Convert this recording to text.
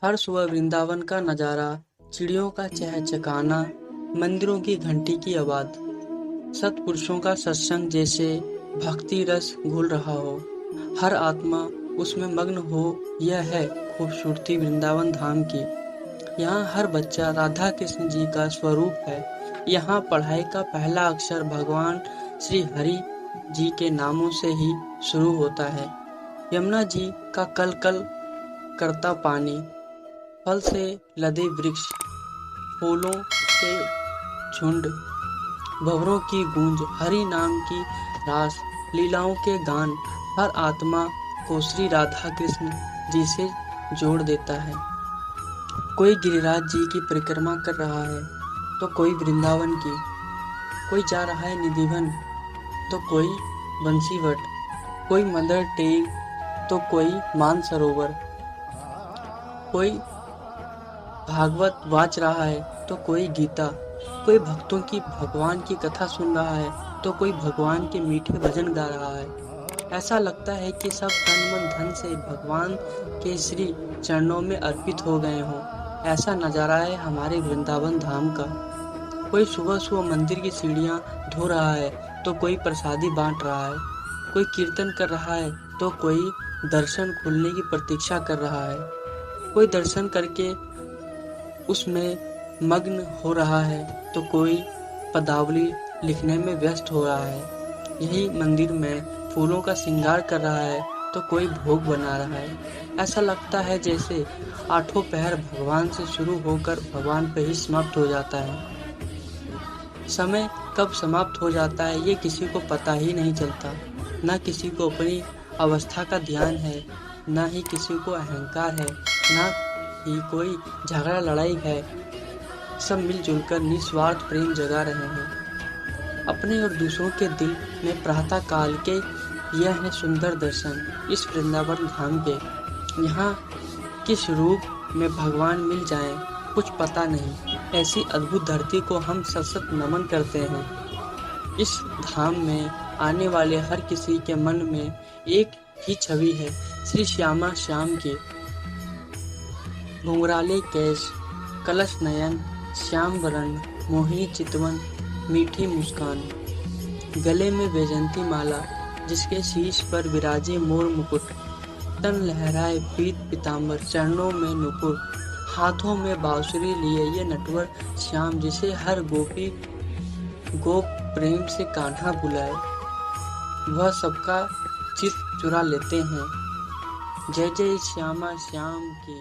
हर सुबह वृंदावन का नजारा, चिड़ियों का चहचहाना, मंदिरों की घंटी की आवाज, सत्पुरुषों का सत्संग जैसे भक्ति रस घुल रहा हो। हर आत्मा उसमें मग्न हो। यह है खूबसूरती वृंदावन धाम की। यहाँ हर बच्चा राधा कृष्ण जी का स्वरूप है। यहाँ पढ़ाई का पहला अक्षर भगवान श्री हरि जी के नामों से ही शुरू होता है। यमुना जी का कल कल करता पानी, फल से लदे वृक्ष, फूलों के झुंड, भंवरों की गूंज, हरि नाम की रास, लीलाओं के गान, हर आत्मा को श्री राधा कृष्ण जी से जोड़ देता है। कोई गिरिराज जी की परिक्रमा कर रहा है तो कोई वृंदावन की, कोई जा रहा है निधिवन तो कोई बंसीवट, कोई मदर टेग तो कोई मानसरोवर, कोई भागवत वाच रहा है तो कोई गीता, कोई भक्तों की भगवान की कथा सुन रहा है तो कोई भगवान के मीठे भजन गा रहा है। ऐसा लगता है कि सब तन मन धन से भगवान के श्री चरणों में अर्पित हो गए हों। ऐसा नजारा है हमारे वृंदावन धाम का। कोई सुबह सुबह मंदिर की सीढ़ियां धो रहा है तो कोई प्रसादी बांट रहा है, कोई कीर्तन कर रहा है तो कोई दर्शन खुलने की प्रतीक्षा कर रहा है, कोई दर्शन करके उसमें मग्न हो रहा है तो कोई पदावली लिखने में व्यस्त हो रहा है। यही मंदिर में फूलों का श्रृंगार कर रहा है तो कोई भोग बना रहा है। ऐसा लगता है जैसे आठों पहर भगवान से शुरू होकर भगवान पे ही समाप्त हो जाता है। समय कब समाप्त हो जाता है ये किसी को पता ही नहीं चलता। ना किसी को अपनी अवस्था का ध्यान है, ना ही किसी को अहंकार है, ना ही कोई झगड़ा लड़ाई है। सब मिलजुल कर निस्वार्थ प्रेम जगा रहे हैं अपने और दूसरों के दिल में। प्रातः काल के यह है सुंदर दर्शन इस वृंदावन धाम के। यहाँ किस रूप में भगवान मिल जाएं कुछ पता नहीं। ऐसी अद्भुत धरती को हम सतत नमन करते हैं। इस धाम में आने वाले हर किसी के मन में एक ही छवि है, श्री श्यामा श्याम की। घुंघराले केश, कलश नयन, श्याम वरण, मोहिनी चितवन, मीठी मुस्कान, गले में वैजंती माला, जिसके शीश पर विराजे मोर मुकुट, तन लहराए पीत पीतांबर, चरणों में नुपुर, हाथों में बांसुरी लिए ये नटवर श्याम, जिसे हर गोपी गोप प्रेम से कान्हा बुलाए, वह सबका चित्त चुरा लेते हैं। जय जय श्यामा श्याम की।